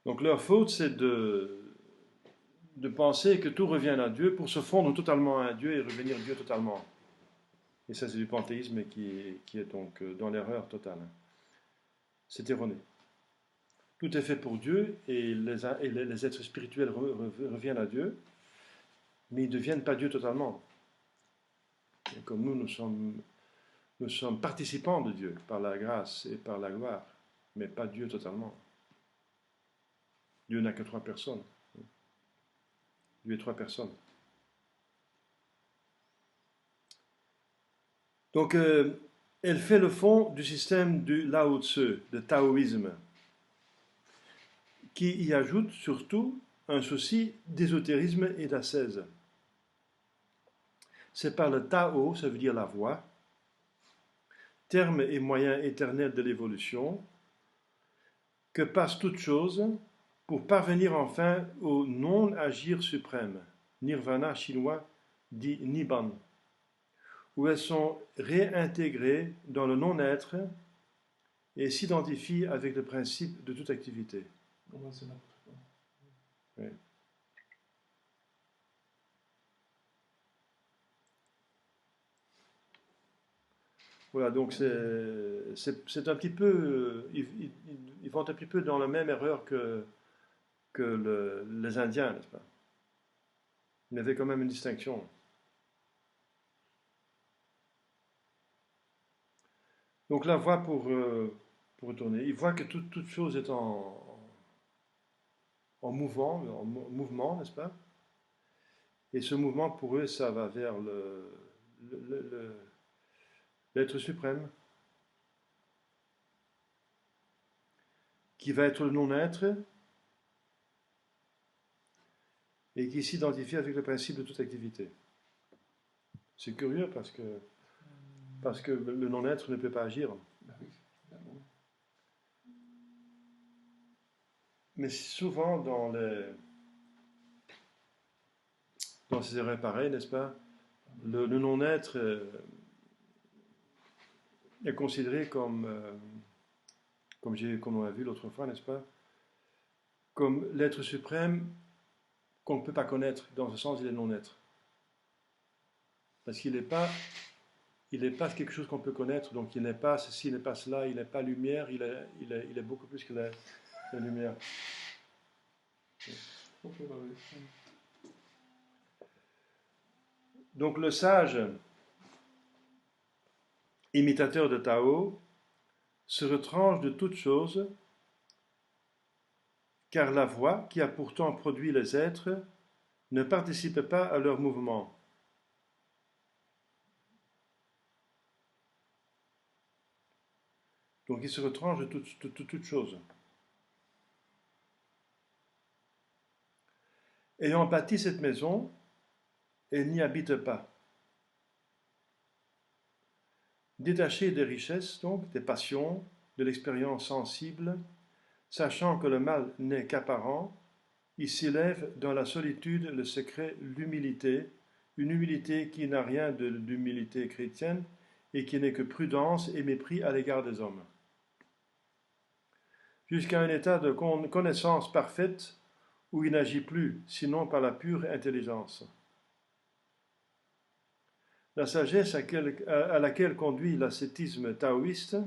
Donc leur faute, c'est de penser que tout revient à Dieu pour se fondre totalement à Dieu et revenir Dieu totalement. Et ça, c'est du panthéisme qui est donc dans l'erreur totale. C'est erroné. Tout est fait pour Dieu et les êtres spirituels reviennent à Dieu, mais ils ne deviennent pas Dieu totalement. Et comme nous sommes participants de Dieu par la grâce et par la gloire, mais pas Dieu totalement. Dieu n'a que trois personnes. Dieu est trois personnes. Donc, elle fait le fond du système du Lao Tzu, le taoïsme, qui y ajoute surtout un souci d'ésotérisme et d'ascèse. C'est par le Tao, ça veut dire la voie, terme et moyen éternel de l'évolution, que passe toute chose pour parvenir enfin au non-agir suprême, nirvana chinois dit Nibbana, où elles sont réintégrées dans le non-être et s'identifient avec le principe de toute activité. Oui. Voilà, donc c'est un petit peu, ils vont un petit peu dans la même erreur que les Indiens, n'est-ce pas? Il y avait quand même une distinction. Donc là, voit pour retourner, il voit que toute chose est en mouvement, n'est-ce pas? Et ce mouvement, pour eux, ça va vers l'être suprême, qui va être le non-être et qui s'identifie avec le principe de toute activité. C'est curieux parce que le non-être ne peut pas agir. Mais souvent, dans ces erreurs pareilles, n'est-ce pas, le non-être est considéré comme on a vu l'autre fois, n'est-ce pas, comme l'être suprême qu'on ne peut pas connaître. Dans ce sens, il est non-être. Parce il n'est pas quelque chose qu'on peut connaître, donc il n'est pas ceci, il n'est pas cela, il n'est pas lumière, il est beaucoup plus que la lumière. Donc le sage, imitateur de Tao, se retranche de toute chose, car la voix, qui a pourtant produit les êtres, ne participe pas à leur mouvement. Donc il se retranche de toute chose. Ayant bâti cette maison, elle n'y habite pas. Détaché des richesses, donc, des passions, de l'expérience sensible, sachant que le mal n'est qu'apparent, il s'élève dans la solitude le secret, l'humilité, une humilité qui n'a rien d'humilité chrétienne et qui n'est que prudence et mépris à l'égard des hommes. Jusqu'à un état de connaissance parfaite où il n'agit plus, sinon par la pure intelligence. La sagesse à laquelle conduit l'ascétisme taoïste,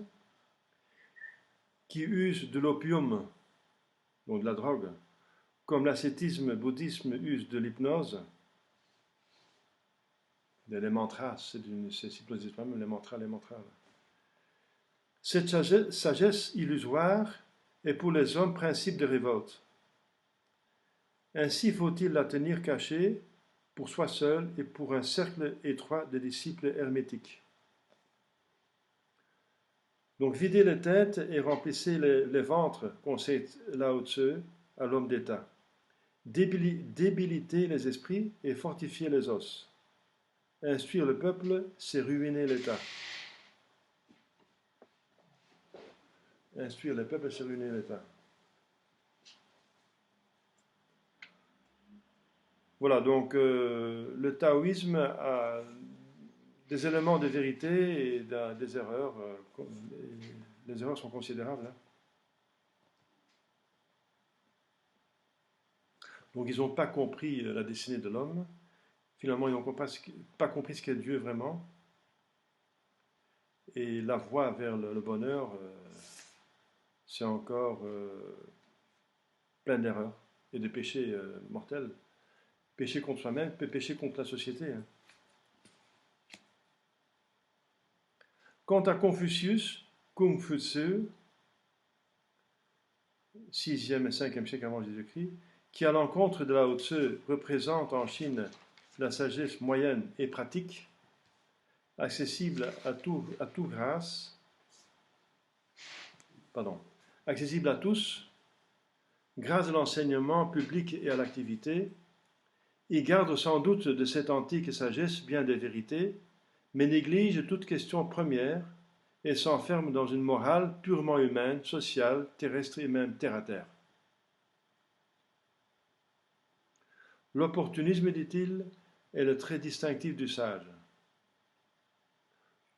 qui use de l'opium, donc de la drogue, comme l'ascétisme bouddhisme use de l'hypnose, les mantras, c'est hypnose même les mantras. Cette sagesse illusoire est pour les hommes principe de révolte. Ainsi faut-il la tenir cachée pour soi seul et pour un cercle étroit de disciples hermétiques. Donc videz les têtes et remplissez les ventres, conseille Lao Tzu à l'homme d'État. Débiliter les esprits et fortifier les os. Instruire le peuple, c'est ruiner l'État. Instruire le peuple, c'est ruiner l'État. Voilà, donc le taoïsme a des éléments de vérité et des erreurs. Les erreurs sont considérables. Hein. Donc ils n'ont pas compris la destinée de l'homme. Finalement, ils n'ont pas compris ce qu'est Dieu vraiment. Et la voie vers le bonheur, c'est encore plein d'erreurs et de péchés mortels. Péché contre soi-même, péché contre la société. Hein. Quant à Confucius, Kung Fu Tzu, 6e et 5e siècle avant Jésus-Christ, qui à l'encontre de Lao Tzu représente en Chine la sagesse moyenne et pratique, accessible accessible à tous, grâce à l'enseignement public et à l'activité, il garde sans doute de cette antique sagesse bien des vérités, mais néglige toute question première et s'enferme dans une morale purement humaine, sociale, terrestre et même terre-à-terre. L'opportunisme, dit-il, est le trait distinctif du sage.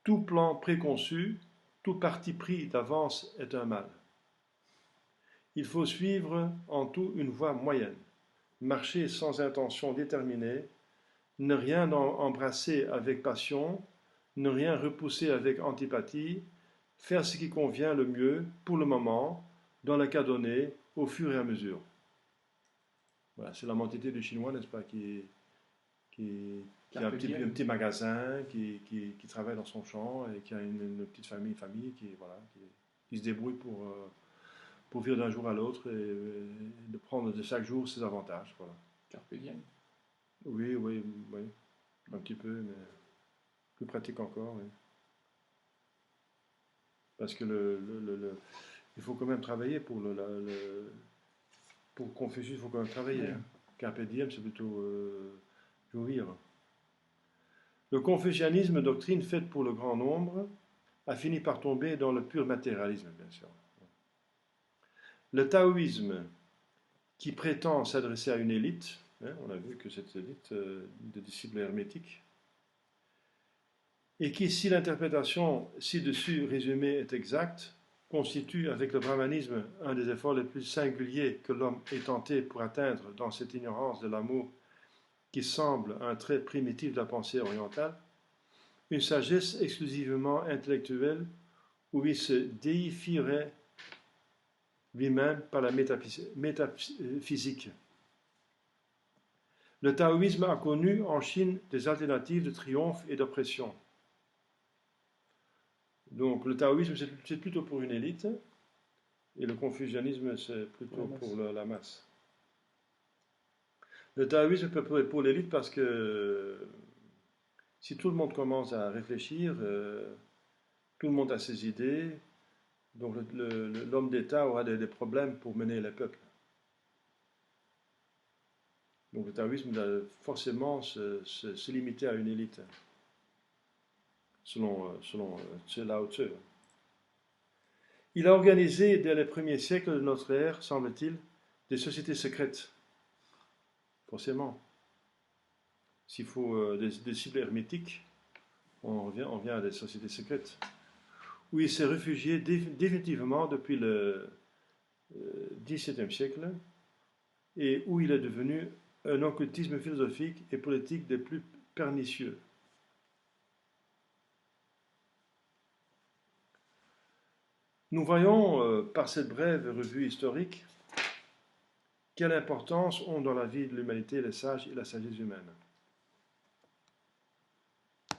Tout plan préconçu, tout parti pris d'avance est un mal. Il faut suivre en tout une voie moyenne, marcher sans intention déterminée, ne rien embrasser avec passion, ne rien repousser avec antipathie, faire ce qui convient le mieux pour le moment, dans le cas donné, au fur et à mesure. Voilà, c'est la mentalité du chinois, n'est-ce pas, qui a un petit magasin, qui travaille dans son champ et qui a une petite famille qui se débrouille pour vivre d'un jour à l'autre et de prendre de chaque jour ses avantages. Voilà. Carpe diem. Oui, un petit peu, mais plus pratique encore. Oui. Parce que il faut quand même travailler pour Confucius, il faut quand même travailler. Oui. Hein. Carpe diem, c'est plutôt jouir. Le confucianisme, doctrine faite pour le grand nombre, a fini par tomber dans le pur matérialisme, bien sûr. Le taoïsme, qui prétend s'adresser à une élite, hein, on a vu que cette élite de disciples hermétiques, et qui, si l'interprétation ci-dessus résumée est exacte, constitue avec le brahmanisme un des efforts les plus singuliers que l'homme ait tenté pour atteindre dans cette ignorance de l'amour qui semble un trait primitif de la pensée orientale, une sagesse exclusivement intellectuelle où il se déifierait lui-même par la métaphysique. Le taoïsme a connu en Chine des alternatives de triomphe et d'oppression. Donc le taoïsme, c'est plutôt pour une élite, et le confucianisme, c'est plutôt pour la masse. Le taoïsme peut être pour l'élite parce que si tout le monde commence à réfléchir, tout le monde a ses idées, donc l'homme d'État aura des problèmes pour mener les peuples. Donc le taoïsme doit forcément se limiter à une élite, selon Lao Tzu. Il a organisé dès les premiers siècles de notre ère, semble-t-il, des sociétés secrètes. Forcément. S'il faut des disciples hermétiques, on vient à des sociétés secrètes, où il s'est réfugié définitivement depuis le XVIIe siècle, et où il est devenu un occultisme philosophique et politique des plus pernicieux. Nous voyons, par cette brève revue historique, quelle importance ont dans la vie de l'humanité les sages et la sagesse humaine.